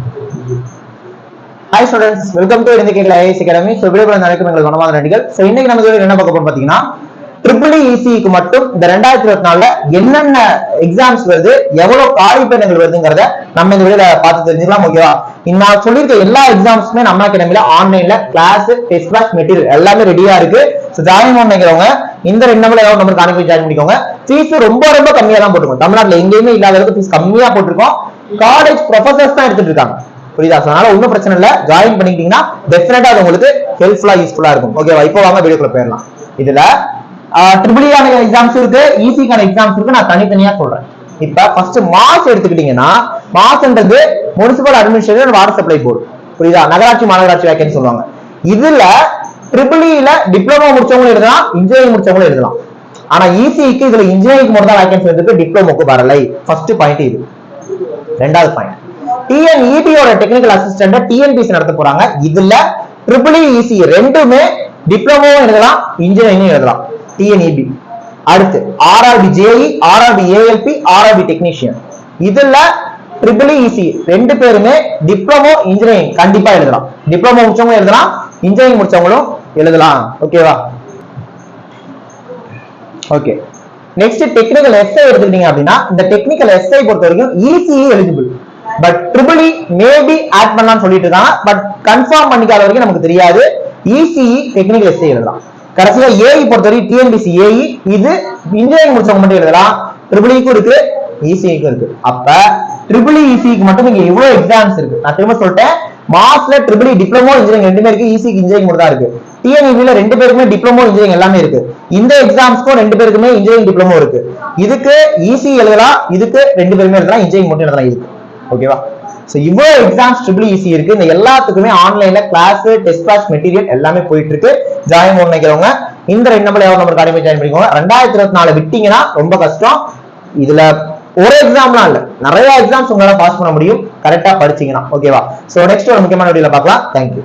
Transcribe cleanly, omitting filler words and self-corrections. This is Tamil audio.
Hi students, welcome to Indicator IAS Academy. So வீடியோல நடக்கும் எங்களுக்கு வணக்கமான நன்றிகள். So இன்னைக்கு நம்ம வீடியோல என்ன பார்க்க போறோம் பாத்தீங்கன்னா EEE க்கு மட்டும் இந்த 2024ல என்னென்ன எக்ஸாம்ஸ் வருது, எவ்வளவு காலிப்பெண்கள் வருதுங்கறத நம்ம இந்த வீடியோல பார்த்து தெரிஞ்சுக்கலாம். ஓகேவா? நான் சொல்லிருக்க எல்லா எக்ஸாம்ஸ்மே நம்ம அகாடமில ஆன்லைன்ல கிளாஸ், டெஸ்ட் பேட்ச், மெட்டீரியல் எல்லாமே ரெடியா இருக்கு. சோ ஜாயின் பண்ணிக்கிறவங்க இந்த ரெண்டு நம்பர்ல ஏதாவது நம்பர் கான்டாக்ட் ஜாயின் பண்ணிக்கோங்க. ஃபீஸ் ரொம்ப ரொம்ப கம்மியா தான் போட்டுருக்கோம். தமிழ்நாட்டுல எங்கேயுமே இல்லாத அளவுக்கு ஃபீஸ் கம்மியா போட்டுருக்கோம். காலேஜ் ப்ரொஃபசர்ஸ் தான் எடுத்துட்டு இருக்காங்க. புரியுதா? அதனால ஒன்னும் பிரச்சனை இல்ல, ஜாயின் பண்ணிட்டீங்கன்னா டெஃபினட்டா அது உங்களுக்கு ஹெல்ப்ஃபுல்லா யூஸ்ஃபுல்லா இருக்கும். ஓகேவா? இப்போ வாங்க வீடியோக்குள்ள போயிடலாம். இதுல ட்ரிபிள் ஆன எக்ஸாம்ஸ் இருக்கு, ஈசிக்கான எக்ஸாம்ஸ் இருக்கு. நான் தனித்தனியா சொல்றேன். இப்ப ஃபர்ஸ்ட் மாஸ் எடுத்துக்கிட்டீங்கன்னா, மாஸ்ன்றது municipal administration water supply board. புரியுதா? நகராட்சி மாநகராட்சி வேகன்சி சொல்லுவாங்க. இதுல ட்ரிபிள்இல டிப்ளமோ முடிச்சவங்களும் எழுதலாம், இன்ஜினியரிங் முடிச்சவங்களும் எழுதலாம். ஆனா ஈசிக்கு இதுல இன்ஜினியரிங் மட்டும் தான் வேகன்சி இருக்கு, டிப்ளமோக்கு வரலை. ஃபர்ஸ்ட் பாயிண்ட் இது. ரெண்டாவது பாயிண்ட், TNEB ஓட டெக்னிக்கல் அசிஸ்டன்ட் TNPC நடத்த போறாங்க. இதுல EEE ரெண்டுமே டிப்ளமோவும் எழுதலாம், இன்ஜினியரிங் எழுதலாம். TNEB. அடுத்து RRB JE, RRB ALP, RRB technician. இதுல EEE ரெண்டு பேருமே டிப்ளமோ, இன்ஜினியரிங் கண்டிப்பா எழுதலாம். டிப்ளமோ முடிச்சவங்க எழுதலாம், இன்ஜினியரிங் முடிச்சவங்களும் எழுதலாம். ஓகேவா? ஓகே. நெக்ஸ்ட் டெக்னிக்கல் எஸ்ஐ எடுத்துக்கிட்டீங்க அப்படின்னா, இந்த டெக்னிக்கல் எஸ்ஐ பொறுத்த வரைக்கும் ECE eligible, but EEE maybe add பண்ணலாம்னு சொல்லிட்டு இருக்காங்க. பட் கன்ஃபார்ம் பண்ணிக்காத வரைக்கும் நமக்கு தெரியாது. ECE டெக்னிக்கல் எஸ்ஐ எழுதலாம். கடைசியா AE பொறுத்த வரைக்கும் TNPC AE, இது இன்ஜினியரிங் முடிச்சவங்க மட்டும் எழுதலாம். EEEக்கும் இருக்கு, ECEக்கும் இருக்கு. அப்ப EEEக்கு மட்டும் இங்க இவ்வளவு எக்ஸாம்ஸ் இருக்கு. நான் திரும்ப சொல்லிட்டேன், மாஸ்ல EEE டிப்ளமோ, இன்ஜினியரிங் ரெண்டுமே இருக்கு, ECEக்கு இன்ஜினியரிங் மட்டும் தான் இருக்கு. TNEBல ரெண்டு பேருக்குமே டிப்ளமோ, இன்ஜினியரிங் எல்லாமே இருக்கு. இந்த எக்ஸாம்ஸ்க்கும் ரெண்டு பேருக்குமே இன்ஜினியரிங் டிப்ளமோ இருக்கு. இதுக்கு ECE எழுதலாம், இதுக்கு ரெண்டு பேருமே எழுதலாம், இன்ஜினியரிங் மட்டும் எழுதலாம். இதுக்கு ஓகேவா? சோ இவ்வளவு எக்ஸாம்ஸ் EEE இருக்கு. இந்த எல்லாத்துக்குமே ஆன்லைன்ல கிளாஸ், டெஸ்ட் பேட்ச், மெட்டீரியல் எல்லாமே போயிட்டு இருக்கு. ஜாயின் பண்ணிக்கிறவங்க இந்த ரெண்டு நம்பர்ல எவ்வளவு நம்பர் காரியமே ஜாயின் பண்ணிக்கோங்க. 2024 விட்டீங்கன்னா ரொம்ப கஷ்டம். இதுல ஒரு எக்ஸாம்லாம் இல்ல, நிறைய எக்ஸாம்ஸ் உங்களால பாஸ் பண்ண முடியும் கரெக்டா படிச்சீங்கன்னா. ஓகேவா? சோ நெக்ஸ்ட் ஒரு முக்கியமான வீடியோல பார்க்கலாம். தேங்க்யூ.